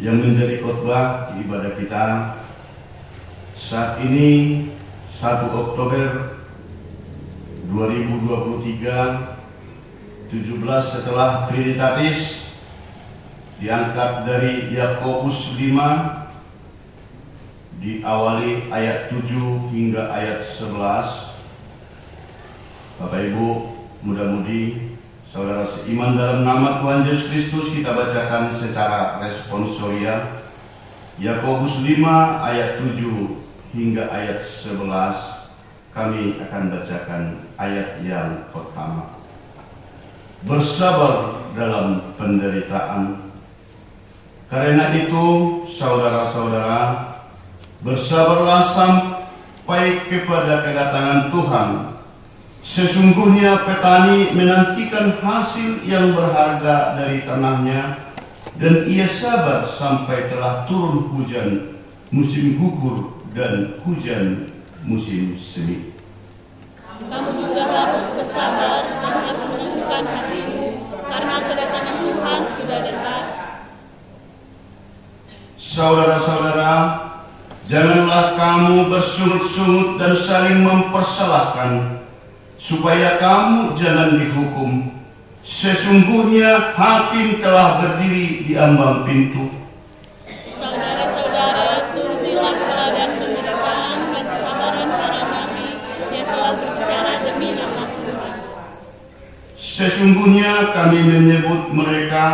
yang menjadi khotbah di ibadah kita saat ini 1 Oktober 2023, 17 setelah Trinitatis, diangkat dari Yakobus 5, diawali ayat 7 hingga ayat 11. Bapak Ibu, mudah-mudi saudara seiman dalam nama Tuhan Yesus Kristus, kita bacakan secara responsoria Yakobus 5 ayat 7 hingga ayat 11. Kami akan bacakan ayat yang pertama. Bersabar dalam penderitaan. Karena itu, saudara-saudara, bersabarlah sampai kepada kedatangan Tuhan. Sesungguhnya petani menantikan hasil yang berharga dari tanahnya, dan ia sabar sampai telah turun hujan musim gugur dan hujan musim semi. Kamu juga harus bersabar dan harus meneguhkan hatimu, karena kedatangan Tuhan sudah dekat. Saudara-saudara, janganlah kamu bersungut-sungut dan saling mempersalahkan, supaya kamu jangan dihukum. Sesungguhnya hakim telah berdiri di ambang pintu. Saudara-saudara, turutilah teladan penderitaan dan kesabaran para nabi yang telah berbicara demi nama Tuhan. Sesungguhnya kami menyebut mereka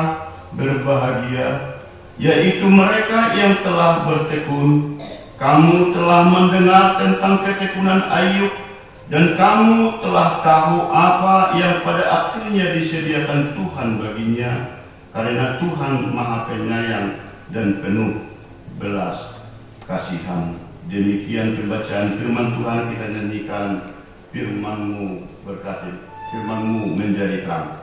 berbahagia, yaitu mereka yang telah bertekun. Kamu telah mendengar tentang ketekunan Ayub, dan kamu telah tahu apa yang pada akhirnya disediakan Tuhan baginya, karena Tuhan Maha Penyayang dan penuh belas kasihan. Demikian pembacaan firman Tuhan. Kita nyanyikan firman-Mu berkati, firman-Mu menjadi terang.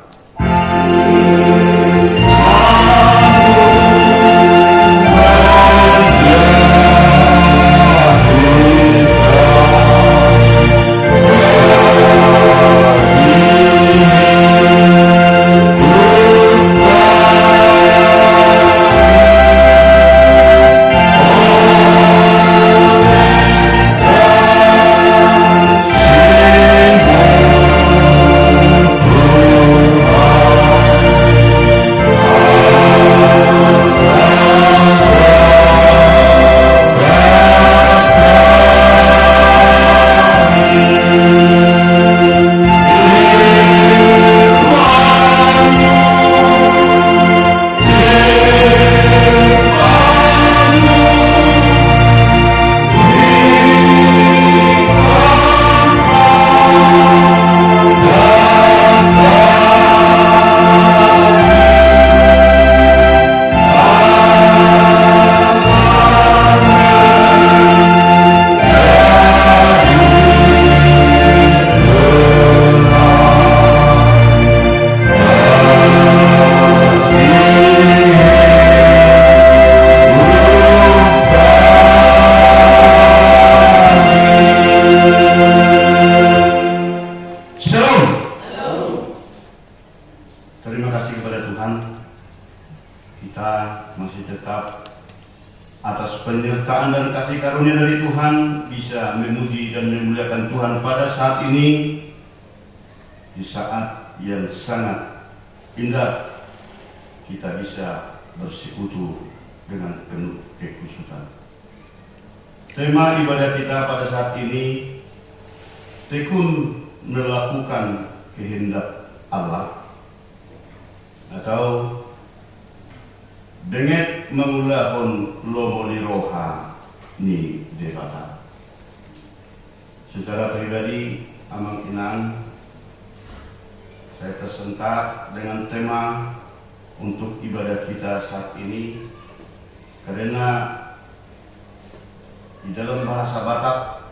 Tema ibadah kita pada saat ini, tekun melakukan kehendak Allah, atau denget mengulahon lomoni roha ni debata. Secara pribadi, amang inang, saya tersentak dengan tema untuk ibadah kita saat ini, karena di dalam bahasa Batak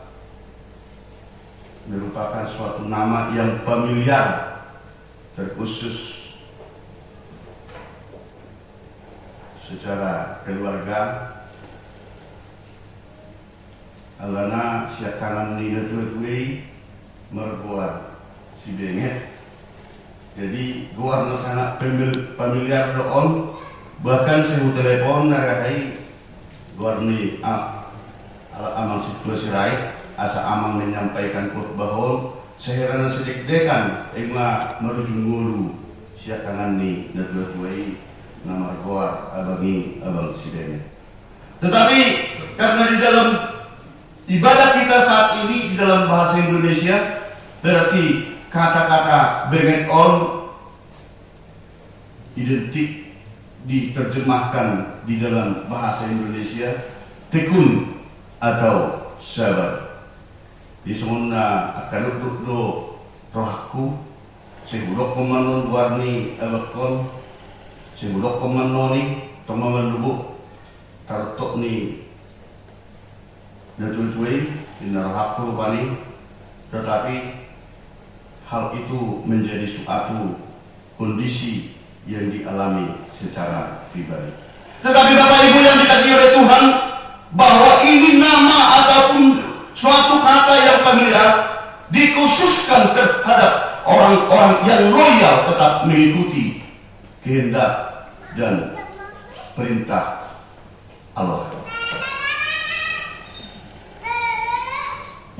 merupakan suatu nama yang familiar, terkhusus secara keluarga. Alana siakangan nina tuwe mergoar si benget. Jadi goar na sangat familiar doon Bahkan saya telepon narakai warni amang situasi rai asa amang menyampaikan khotbah saya rana sedek-dekan ema merujuk ngulu siakangan ni nadua-duai nama goa abang sidene. Tetapi karena di dalam ibadah kita saat ini di dalam bahasa Indonesia berarti kata-kata bring it on identik diterjemahkan di dalam bahasa Indonesia tekun atau sabar. Di semua akan do rohku sebulok komanon warni abakon sebulok komanoni tomaman lubuk tarutok ni natutui dinarahku bani, tetapi hal itu menjadi suatu kondisi yang dialami secara pribadi. Tetapi Bapak Ibu yang dikasihi oleh Tuhan, bahwa ini nama ataupun suatu kata yang familiar dikhususkan terhadap orang-orang yang loyal tetap mengikuti kehendak dan perintah Allah.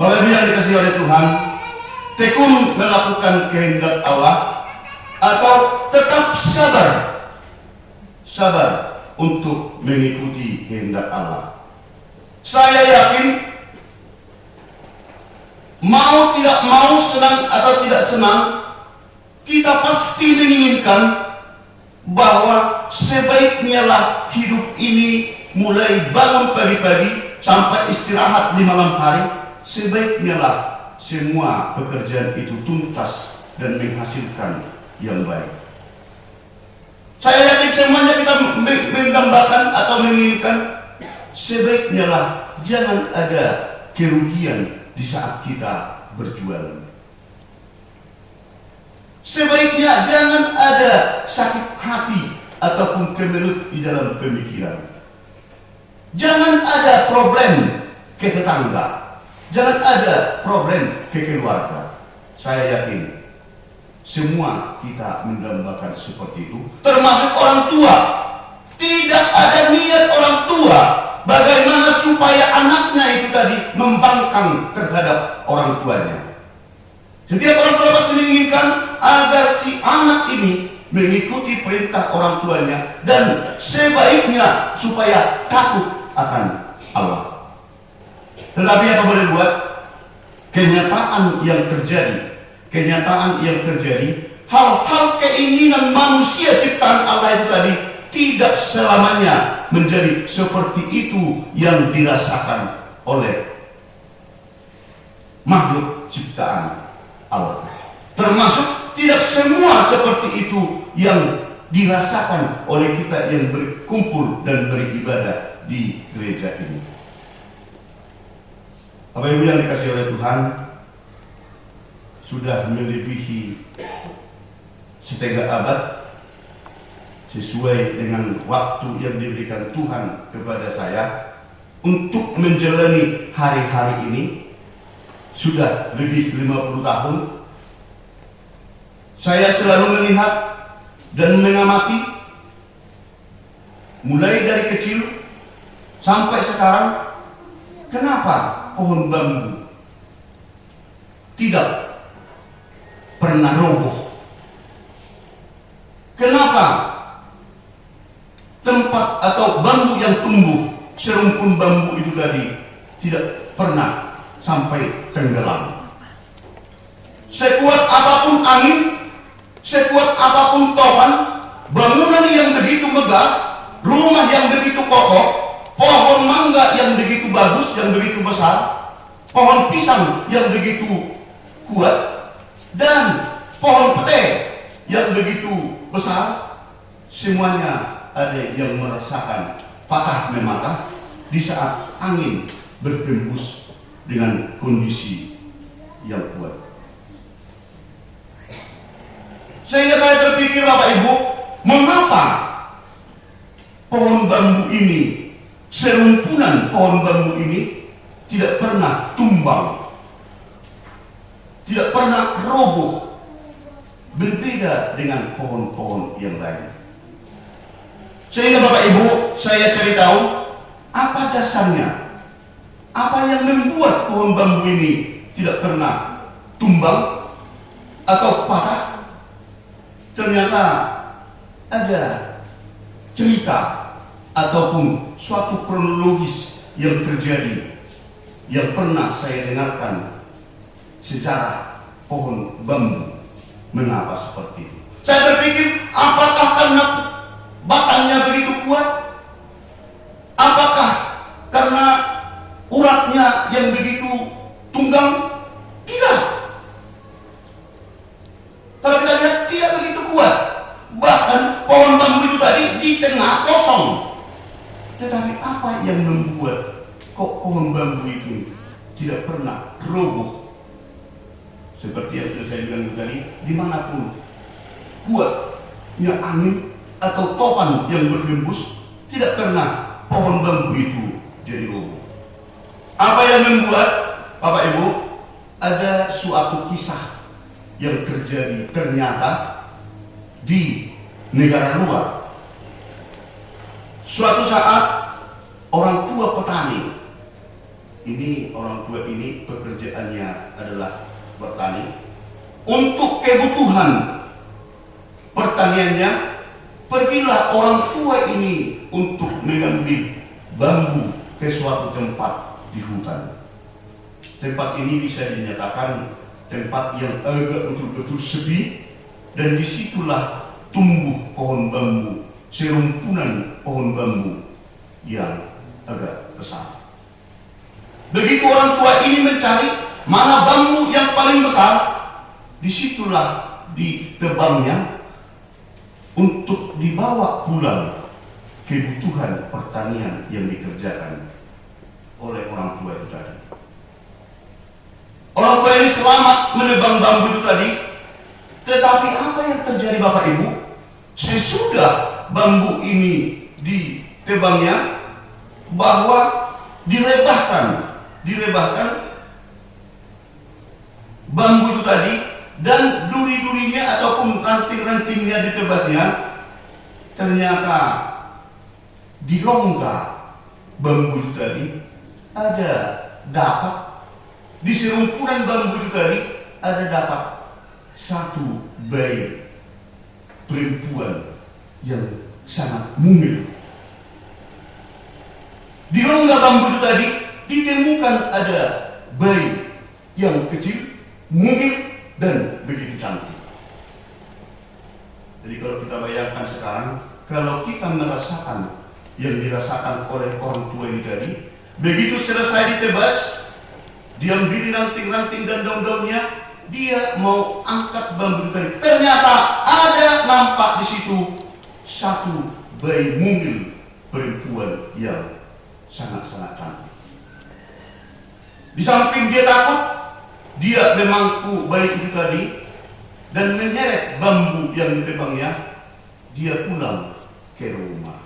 Bapak Ibu yang dikasihi oleh Tuhan, tekun melakukan kehendak Allah atau tetap sabar untuk mengikuti kehendak Allah. Saya yakin mau tidak mau, senang atau tidak senang, kita pasti menginginkan bahwa sebaiknya lah hidup ini mulai bangun pagi-pagi sampai istirahat di malam hari, sebaiknya lah semua pekerjaan itu tuntas dan menghasilkan yang baik. Saya yakin semuanya kita mendambakan atau menginginkan sebaiknya lah jangan ada kerugian di saat kita berjualan. Sebaiknya jangan ada sakit hati ataupun kemelut di dalam pemikiran. Jangan ada problem ke tetangga. Jangan ada problem ke keluarga. Saya yakin semua kita mendambakan seperti itu, termasuk orang tua. Tidak ada niat orang tua bagaimana supaya anaknya itu tadi membangkang terhadap orang tuanya. Setiap orang tua pasti menginginkan agar si anak ini mengikuti perintah orang tuanya dan sebaiknya supaya takut akan Allah. Tetapi apa boleh buat? Kenyataan yang terjadi, hal-hal keinginan manusia ciptaan Allah itu tadi tidak selamanya menjadi seperti itu yang dirasakan oleh makhluk ciptaan Allah. Termasuk tidak semua seperti itu yang dirasakan oleh kita yang berkumpul dan beribadah di gereja ini. Bapak Ibu yang dikasihi oleh Tuhan, sudah melebihi setengah abad sesuai dengan waktu yang diberikan Tuhan kepada saya untuk menjalani hari-hari ini. Sudah lebih 50 tahun saya selalu melihat dan mengamati mulai dari kecil sampai sekarang, kenapa pohon bambu tidak pernah roboh? Kenapa tempat atau bambu yang tumbuh, serumpun bambu itu tadi tidak pernah sampai tenggelam? Sekuat apapun angin, sekuat apapun topan, bangunan yang begitu megah, rumah yang begitu kokoh, pohon mangga yang begitu bagus, yang begitu besar, pohon pisang yang begitu kuat, dan pohon pete yang begitu besar, semuanya ada yang merasakan patah mematah di saat angin berhembus dengan kondisi yang kuat. Sehingga saya terpikir, Bapak Ibu, mengapa pohon bambu ini, serumpunan pohon bambu ini tidak pernah tumbang, tidak pernah roboh, berbeda dengan pohon-pohon yang lain. Sehingga Bapak Ibu, saya cari tahu apa dasarnya, apa yang membuat pohon bambu ini tidak pernah tumbang atau patah. Ternyata ada cerita ataupun suatu kronologis yang terjadi yang pernah saya dengarkan sejarah pohon bambu mengapa seperti itu. Saya berpikir, apakah karena batangnya begitu kuat? Apakah karena uratnya yang begitu tunggang? Tidak. Kalau kita lihat, tidak begitu kuat. Bahkan pohon bambu itu tadi di tengah kosong. Tetapi apa yang membuat kok pohon bambu itu tidak pernah roboh? Seperti yang sudah saya bilang tadi, dimanapun kuatnya angin atau topan yang berhembus, tidak pernah pohon bambu itu jadi roboh. Apa yang membuat, Bapak Ibu, ada suatu kisah yang terjadi ternyata di negara luar. Suatu saat orang tua petani, orang tua ini pekerjaannya adalah bertani, untuk kebutuhan pertaniannya pergilah orang tua ini untuk mengambil bambu ke suatu tempat di hutan. Tempat ini bisa dinyatakan tempat yang agak betul-betul sepi, dan disitulah tumbuh pohon bambu, serumpunan pohon bambu yang agak besar. Begitu orang tua ini mencari mana bambu yang paling besar, disitulah ditebangnya untuk dibawa pulang kebutuhan pertanian yang dikerjakan oleh orang tua itu tadi. Orang tua ini selamat menebang bambu itu tadi, tetapi apa yang terjadi Bapak Ibu? Sesudah bambu ini ditebangnya, bahwa direbahkan bambu itu tadi, dan duri-durinya ataupun ranting-rantingnya ditebaknya, ternyata di rongga bambu itu tadi ada dapat, di serumpunan bambu itu tadi ada dapat satu bayi perempuan yang sangat mungil. Di rongga bambu itu tadi ditemukan ada bayi yang kecil, mungil, dan begitu cantik. Jadi kalau kita bayangkan sekarang, kalau kita merasakan yang dirasakan oleh orang tua ini tadi, begitu selesai ditebas, diambil ranting-ranting dan daun-daunnya, dia mau angkat bambu tadi. Ternyata ada nampak di situ satu bayi mungil perempuan yang sangat-sangat cantik. Di samping dia takut, dia memangku bayi itu tadi dan menyeret bambu yang ditebangnya. Dia pulang ke rumah.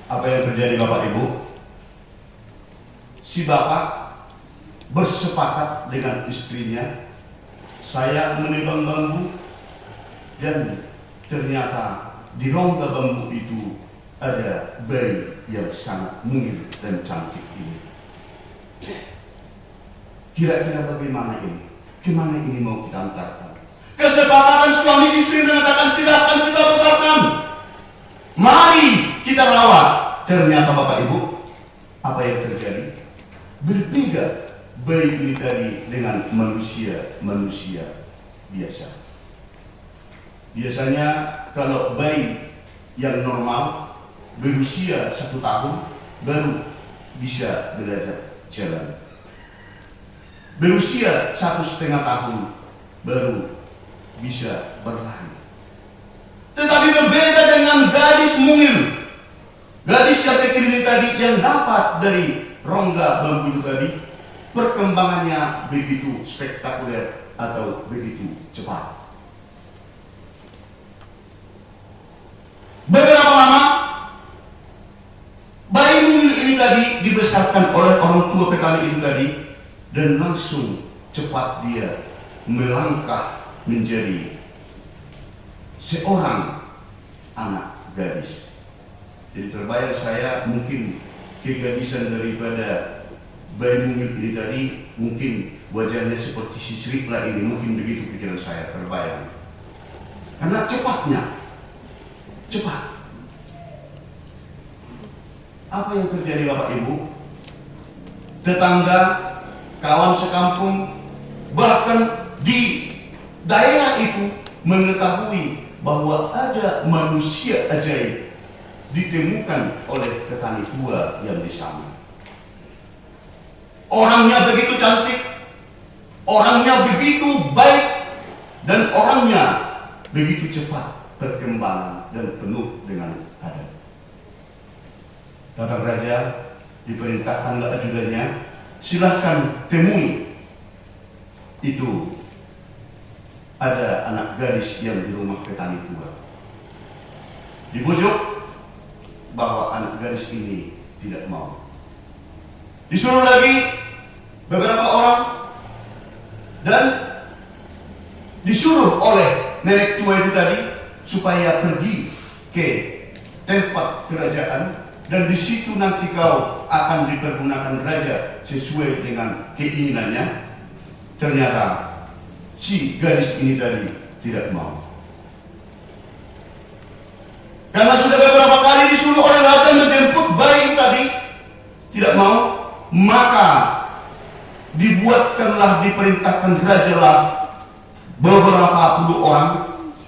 Apa yang terjadi Bapak Ibu? Si bapak bersepakat dengan istrinya, saya menebang bambu, dan ternyata di rongga bambu itu ada bayi yang sangat mungil dan cantik ini. Kira-kira bagaimana ini? Kemana ini mau kita antarkan? Kesepakatan suami istri mengatakan, silakan kita besarkan, mari kita rawat. Ternyata Bapak Ibu, apa yang terjadi? Berbeda bayi ini tadi dengan manusia biasa. Biasanya kalau bayi yang normal berusia 1 tahun baru bisa belajar jalan. Berusia 1,5 tahun baru bisa berlari. Tetapi berbeda dengan gadis mungil. Gadis yang kecil ini tadi yang dapat dari rongga bambu itu tadi, perkembangannya begitu spektakuler atau begitu cepat. Beberapa lama bayi mungil ini tadi dibesarkan oleh orang tua PKL itu tadi, dan langsung cepat dia melangkah menjadi seorang anak gadis. Jadi terbayang saya mungkin kegadisan daripada bayi mungil ini tadi, mungkin wajahnya seperti si Srikla ini, mungkin begitu pikiran saya terbayang. Karena cepatnya, cepat. Apa yang terjadi Bapak Ibu? Tetangga, kawan sekampung, bahkan di daerah itu mengetahui bahwa ada manusia ajaib ditemukan oleh petani tua yang di sana. Orangnya begitu cantik, orangnya begitu baik, dan orangnya begitu cepat perkembangan dan penuh dengan adat. Datang raja, diperintahkanlah ajudannya, silahkan temui itu ada anak gadis yang di rumah petani tua. Dibujuk bahwa anak gadis ini tidak mau. Disuruh lagi beberapa orang dan disuruh oleh nenek tua itu tadi supaya pergi ke tempat kerajaan, dan di situ nanti kau akan dipergunakan raja sesuai dengan keinginannya. Ternyata si gadis ini tadi tidak mau. Karena sudah beberapa kali disuruh oleh raja menjemput bayi tadi, tidak mau, maka diperintahkan raja lah beberapa puluh orang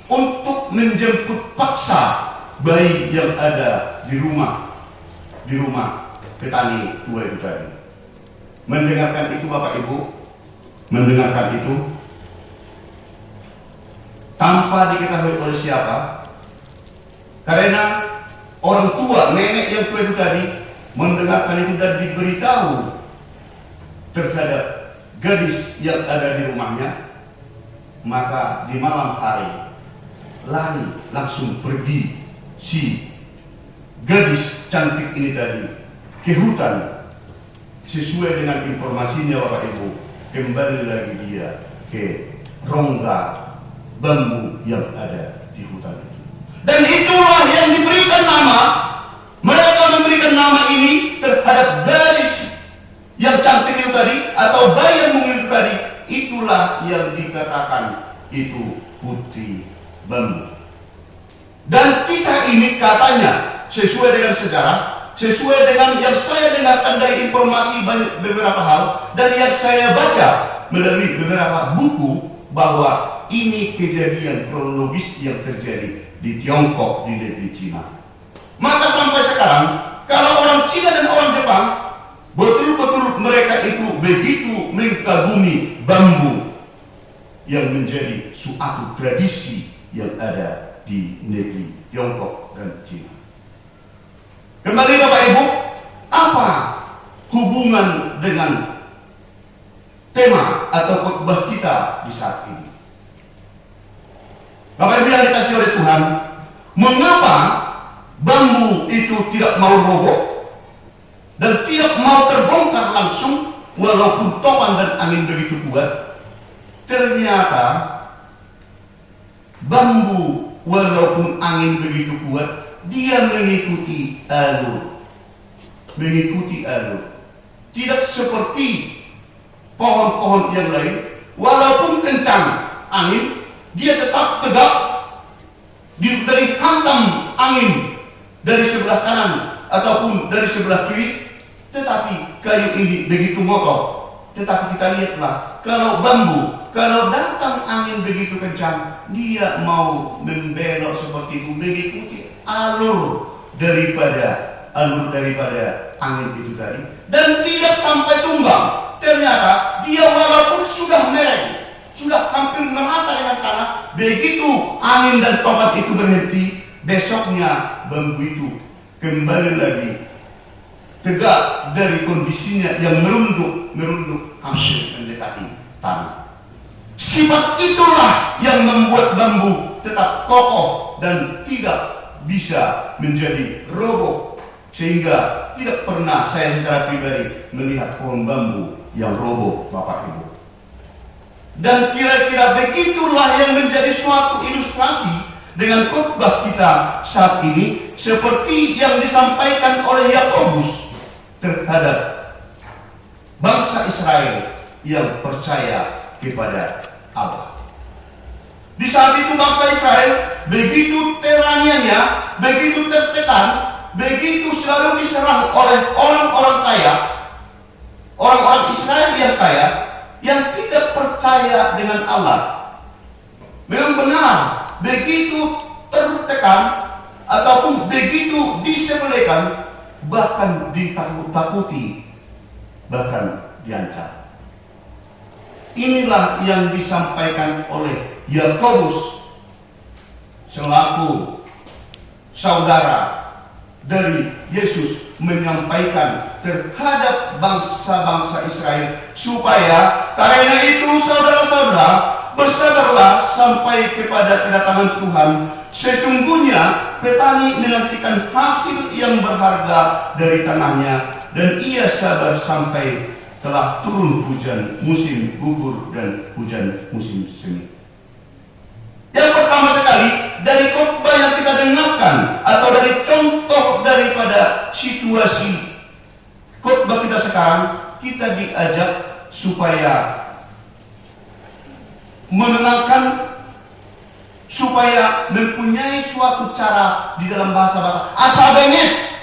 untuk menjemput paksa bayi yang ada di rumah petani tua itu tadi. Mendengarkan itu Bapak Ibu, mendengarkan itu tanpa diketahui oleh siapa. Karena orang tua, nenek yang tua itu tadi mendengarkan itu dan diberitahu terhadap gadis yang ada di rumahnya, maka di malam hari lari langsung pergi si gadis cantik ini tadi ke hutan. Sesuai dengan informasinya Bapak Ibu, kembali lagi dia ke rongga bambu yang ada di hutan itu. Dan itulah yang diberikan nama, mereka memberikan nama ini terhadap gadis yang cantik itu tadi, atau bayi yang mungil itu tadi. Itulah yang dikatakan itu putri bambu. Dan kisah ini katanya sesuai dengan sejarah, sesuai dengan yang saya dengarkan dari informasi beberapa hal, dan yang saya baca melalui beberapa buku, bahwa ini kejadian kronologis yang terjadi di Tiongkok, di negeri Cina. Maka sampai sekarang, kalau orang Cina dan orang Jepang, betul-betul mereka itu begitu mengagumi bambu yang menjadi suatu tradisi yang ada di negeri Tiongkok dan Cina. Kembali Bapak Ibu, apa hubungan dengan tema atau khotbah kita di saat ini? Bapak Ibu yang dikasihi oleh Tuhan, mengapa bambu itu tidak mau roboh dan tidak mau terbongkar langsung walaupun topan dan angin begitu kuat? Ternyata bambu walaupun angin begitu kuat, dia mengikuti alur. Tidak seperti pohon-pohon yang lain, walaupun kencang angin, dia tetap tegak. Dari hantam angin dari sebelah kanan ataupun dari sebelah kiri, tetapi kayu ini begitu ngotot. Tetapi kita lihatlah, kalau bambu, kalau datang angin begitu kencang, dia mau membelok seperti itu, mengikuti alur daripada angin itu tadi, dan tidak sampai tumbang. Ternyata dia walaupun sudah mereng, sudah hampir merata dengan tanah, begitu angin dan topan itu berhenti, besoknya bambu itu kembali lagi tegak dari kondisinya yang merunduk hampir mendekati tanah. Sifat itulah yang membuat bambu tetap kokoh dan tidak bisa menjadi roboh, sehingga tidak pernah saya secara pribadi melihat pohon bambu yang roboh, Bapak Ibu. Dan kira-kira begitulah yang menjadi suatu ilustrasi dengan khotbah kita saat ini seperti yang disampaikan oleh Yakobus terhadap bangsa Israel yang percaya kepada Allah. Di saat itu bangsa Israel begitu teraniaya, begitu tertekan, begitu selalu diserang oleh orang-orang kaya, orang-orang Israel yang kaya, yang tidak percaya dengan Allah. Memang benar, begitu tertekan ataupun begitu disepelekan, bahkan ditakut-takuti, bahkan diancam. Inilah yang disampaikan oleh Yakobus selaku saudara dari Yesus menyampaikan terhadap bangsa-bangsa Israel, supaya karena itu saudara-saudara bersabarlah sampai kepada kedatangan Tuhan. Sesungguhnya petani menantikan hasil yang berharga dari tanahnya, dan ia sabar sampai telah turun hujan musim gugur dan hujan musim semi. Yang pertama sekali, dari khotbah yang kita dengarkan atau dari contoh daripada situasi khotbah kita sekarang, kita diajak supaya menenangkan, supaya mempunyai suatu cara di dalam bahasa asal bengek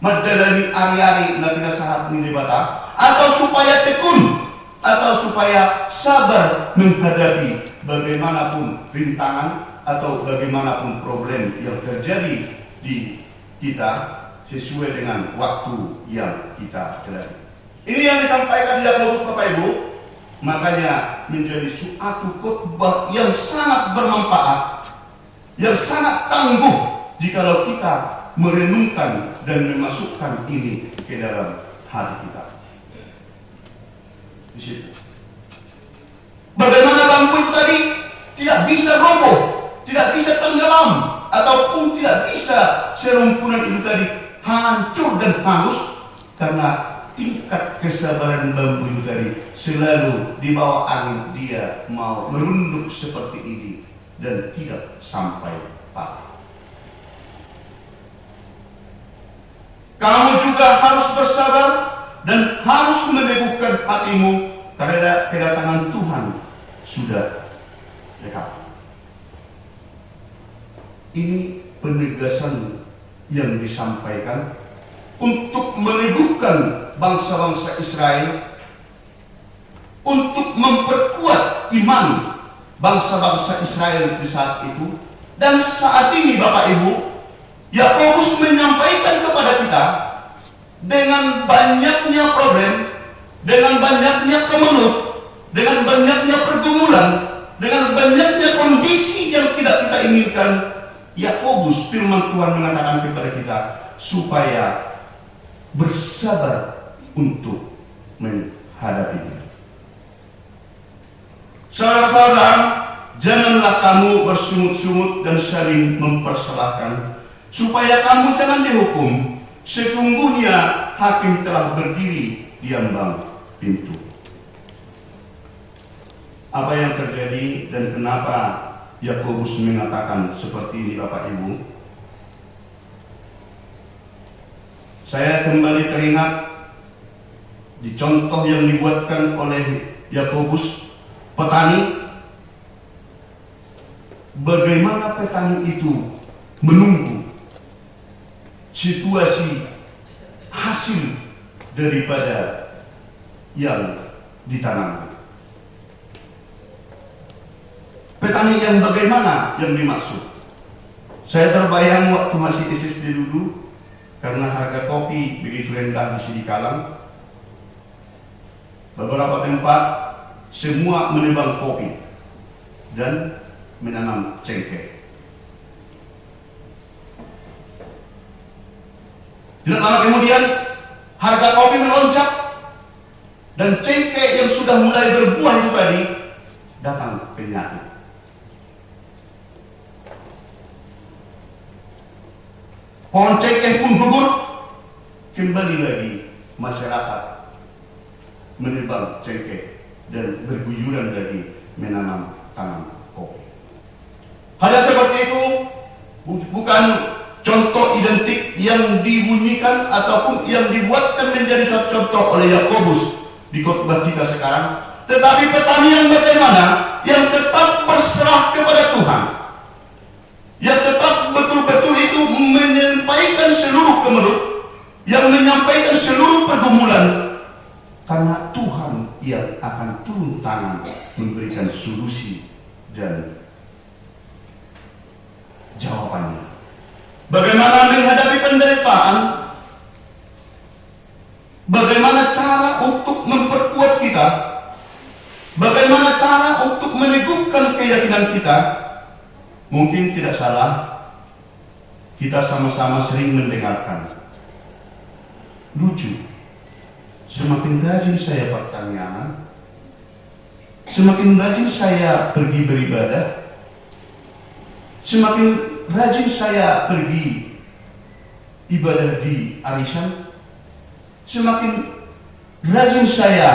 madalani ari-ari nabi nasahat ni debata, atau supaya tekun, atau supaya sabar menghadapi bagaimanapun rintangan atau bagaimanapun problem yang terjadi di kita sesuai dengan waktu yang kita jalani. Ini yang disampaikan di Yakobus, Bapak Ibu. Makanya menjadi suatu khotbah yang sangat bermanfaat, yang sangat tangguh jikalau kita merenungkan dan memasukkan ini ke dalam hati kita. Di situ. Bagaimana bangku itu tadi tidak bisa roboh, tidak bisa tenggelam, ataupun tidak bisa serumpunan itu tadi hancur dan hangus, karena tingkat kesabaran bambu itu tadi selalu di bawah angin dia mau merunduk seperti ini dan tidak sampai patah. Kamu juga harus bersabar dan harus meneguhkan hatimu karena kedatangan Tuhan sudah dekat. Ini penegasan yang disampaikan untuk meneguhkan bangsa-bangsa Israel, untuk memperkuat iman bangsa-bangsa Israel di saat itu. Dan saat ini Bapak Ibu, Yakobus menyampaikan kepada kita dengan banyaknya problem, dengan banyaknya kemelut, dengan banyaknya pergumulan, dengan banyaknya kondisi yang tidak kita inginkan. Yakobus, firman Tuhan mengatakan kepada kita supaya bersabar untuk menghadapinya. Saudara-saudara, janganlah kamu bersungut-sungut dan saling mempersalahkan, supaya kamu jangan dihukum. Sesungguhnya hakim telah berdiri di ambang pintu. Apa yang terjadi dan kenapa Yakobus mengatakan seperti ini, Bapak Ibu? Saya kembali teringat di contoh yang dibuatkan oleh Yakobus, petani. Bagaimana petani itu menunggu situasi hasil daripada yang ditanam. Petani yang bagaimana yang dimaksud? Saya terbayang waktu masih SD dulu, karena harga kopi begitu rendah di sini Kalang, beberapa tempat semua menebang kopi dan menanam cengkeh. Tidak lama kemudian harga kopi melonjak dan cengkeh yang sudah mulai berbuah itu tadi datang penyakit. Pohon cengkeh pun gugur. Kembali lagi masyarakat menebang cengkeh dan berguyuran lagi menanam tanam kopi. Hal yang seperti itu bukan contoh identik yang dibunyikan ataupun yang dibuatkan menjadi suatu contoh oleh Yakobus di khotbah kita sekarang, tetapi petani yang bagaimana, yang tetap berserah kepada Tuhan, yang tetap betul-betul itu menyampaikan seluruh kemelut, yang menyampaikan seluruh pergumulan, karena Tuhan yang akan turun tangan memberikan solusi dan jawabannya. Bagaimana menghadapi penderitaan, bagaimana cara untuk memperkuat kita, bagaimana cara untuk meneguhkan keyakinan kita. Mungkin tidak salah kita sama-sama sering mendengarkan, lucu, semakin rajin saya pertanyaan, semakin rajin saya pergi beribadah, semakin rajin saya pergi ibadah di arisan, semakin rajin saya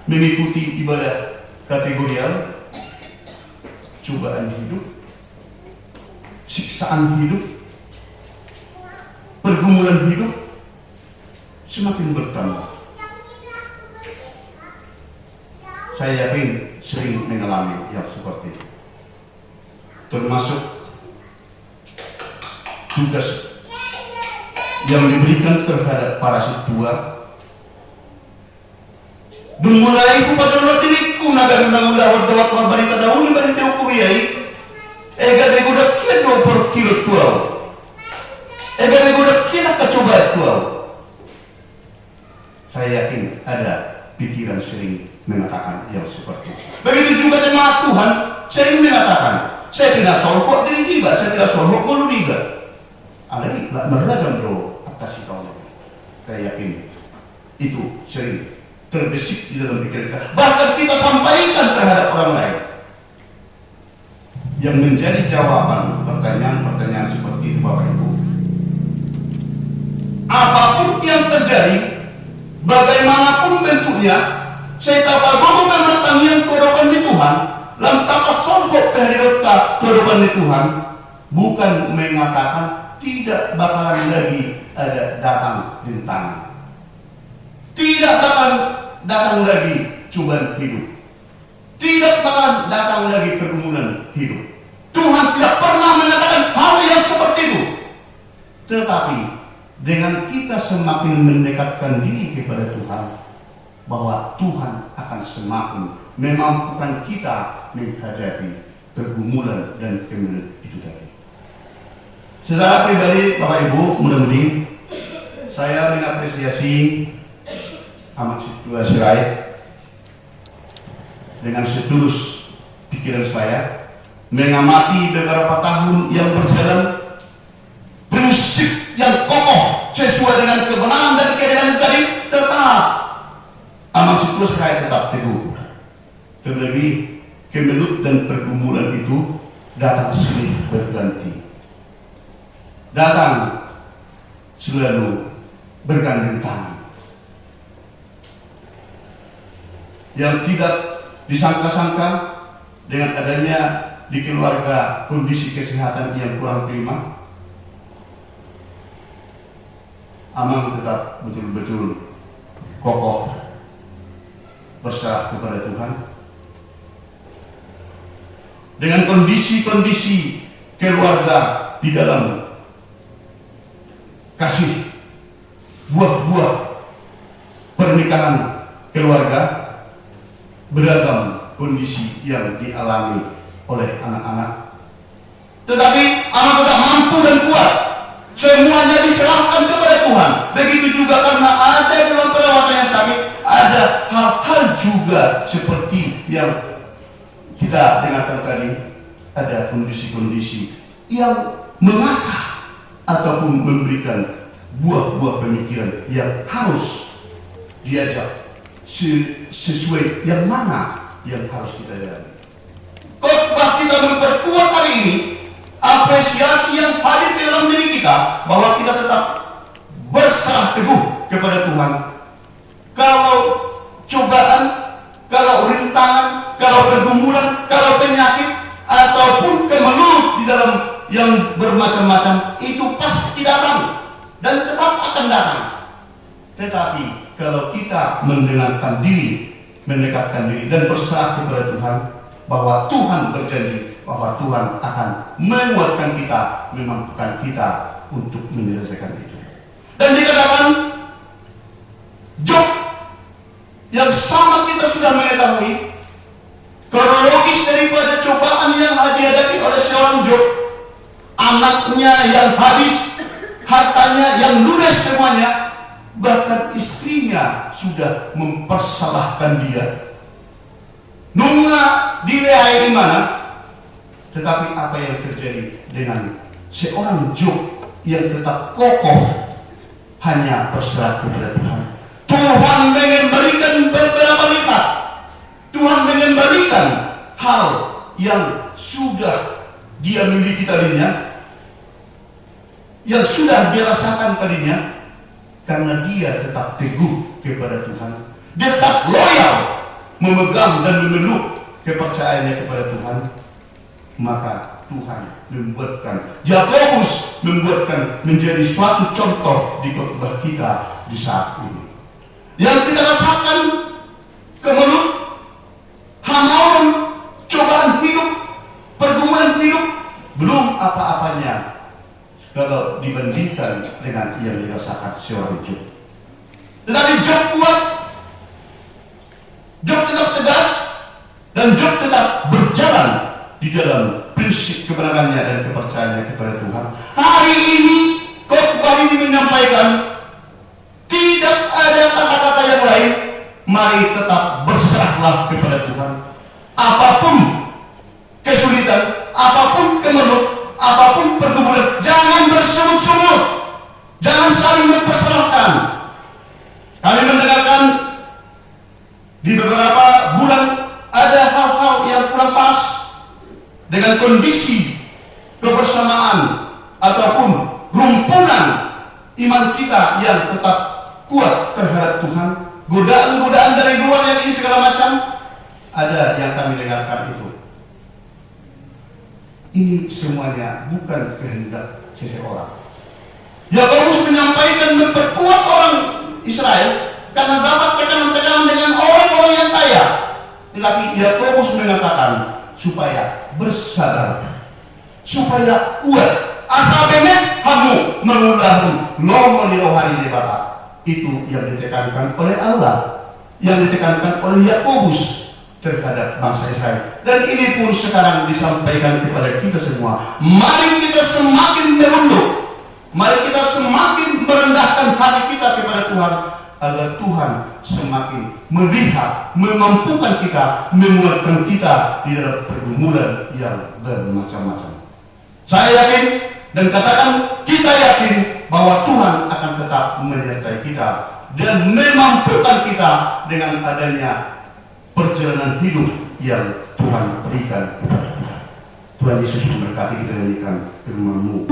mengikuti ibadah kategorial, cobaan hidup, siksaan hidup, pergumulan hidup semakin bertambah. Saya yakin sering mengalami yang seperti itu, termasuk tugas yang diberikan terhadap para situa. Dumulai ku padahal diriku naga undang-undang dawat marbarita dahulu barita ukuyai. Ega de gudak kia 20 kilo tuau. Ega de gudak kia kacoba tuau. Saya yakin ada pikiran sering mengatakan yang seperti itu. Begitu juga jemaat Tuhan sering mengatakan, saya tidak solpok diri tiba, saya tidak solpok mulu tiba. Ada beragam doa atas itu. Saya yakin itu sering terbesit di dalam pikiran kita. Bahkan kita sampaikan terhadap orang lain. Yang menjadi jawaban pertanyaan-pertanyaan seperti itu, Bapak Ibu, apapun yang terjadi, bagaimanapun bentuknya, saya tahu pemertanian kehidupan di Tuhan, lantakas songkok kehadiran kehidupan di Tuhan, bukan mengatakan tidak bakalan lagi ada datang rintangan, tidak bakalan datang lagi cobaan hidup, tidak bakalan datang lagi pergumulan hidup. Tuhan tidak pernah mengatakan hal yang seperti itu. Tetapi dengan kita semakin mendekatkan diri kepada Tuhan, bahwa Tuhan akan semakin memampukan kita menghadapi pergumulan dan kemelut itu tadi. Secara pribadi, Bapak Ibu, mudah-mudahan saya mengapresiasi amat situasi rakyat dengan setulus pikiran saya, mengamati beberapa tahun yang berjalan, prinsip yang kokoh sesuai dengan kebenaran dan keadilan tadi tetap amat situasi rakyat tetap teguh. Terlebih kemelut dan pergumulan itu datang silih berganti, datang selalu bergandeng tangan. Yang tidak disangka-sangka dengan adanya di keluarga kondisi kesehatan yang kurang prima, Amang tetap betul-betul kokoh berserah kepada Tuhan. Dengan kondisi-kondisi keluarga di dalam kasih, buah-buah pernikahan keluarga, beragam kondisi yang dialami oleh anak-anak, tetapi anak tetap mampu dan kuat. Semuanya diserahkan kepada Tuhan. Begitu juga karena ada dalam perawatan yang sakit, ada hal-hal juga seperti yang kita dengarkan tadi, ada kondisi-kondisi yang mengasah ataupun memberikan buah-buah pemikiran yang harus diajak sesuai yang mana yang harus kita jalani. Khotbah kita memperkuat hari ini apresiasi yang hadir di dalam diri kita, bahwa kita tetap berserah teguh kepada Tuhan. Kalau cobaan, kalau rintangan, kalau pergumulan, kalau penyakit ataupun kemelut di dalam yang bermacam dan tetap akan datang. Tetapi kalau kita mendengarkan diri, mendekatkan diri dan berserah kepada Tuhan, bahwa Tuhan berjanji bahwa Tuhan akan menguatkan kita, memampukan kita untuk menyelesaikan itu. Dan dikatakan Job yang sama kita sudah mengetahui kronologis daripada cobaan yang dihadapi oleh seorang Job, anaknya yang habis, hartanya yang ludes semuanya, bahkan istrinya sudah mempersalahkan dia. Nunga dileai di mana? Tetapi apa yang terjadi dengan seorang Job yang tetap kokoh hanya berserah kepada Tuhan? Tuhan mengembalikan beberapa lipat. Tuhan mengembalikan hal yang sudah dia miliki tadinya, yang sudah dia rasakan tadinya, karena dia tetap teguh kepada Tuhan. Dia tetap loyal, memegang dan memeluk kepercayaannya kepada Tuhan. Maka Tuhan membuatkan Yakobus menjadi suatu contoh di khotbah kita di saat ini. Yang kita rasakan kemelut, hamauan, cobaan hidup, pergumulan hidup, belum apa-apanya kalau dibandingkan dengan yang dirasakan seorang Job. Tetapi Job kuat, Job tetap tegas, dan Job tetap berjalan di dalam prinsip kebenarannya dan kepercayaannya kepada Tuhan. Hari ini khotbah ini menyampaikan tidak ada kata-kata yang lain. Mari tetap berserahlah kepada Tuhan. Apapun kesulitan, apapun kemelut, apapun pergumulan, jangan bersungut-sungut, jangan saling mempersalahkan. Kami mendengarkan di beberapa bulan ada hal-hal yang kurang pas dengan kondisi kebersamaan ataupun rumpunan iman kita yang tetap kuat terhadap Tuhan. Godaan-godaan dari luar yang ini segala macam ada yang kami dengarkan itu. Ini semuanya bukan kehendak seseorang. Yakobus menyampaikan memperkuat orang Israel karena dapat tekanan-tekanan dengan orang-orang yang kaya. Tetapi Yakobus mengatakan supaya bersabar, supaya kuat. Asa benet kamu mengulahun nomor rohani debata. Itu yang ditekankan oleh Allah, yang ditekankan oleh Yakobus terhadap bangsa Israel. Dan ini pun sekarang disampaikan kepada kita semua. Mari kita semakin merunduk, mari kita semakin merendahkan hati kita kepada Tuhan, agar Tuhan semakin melihat, memampukan kita, menguatkan kita di dalam pergumulan yang bermacam-macam. Saya yakin dan katakan kita yakin bahwa Tuhan akan tetap menyertai kita dan memampukan kita dengan adanya perjalanan hidup yang Tuhan berikan kepada kita. Tuhan Yesus memberkati kita demikian firman-Mu.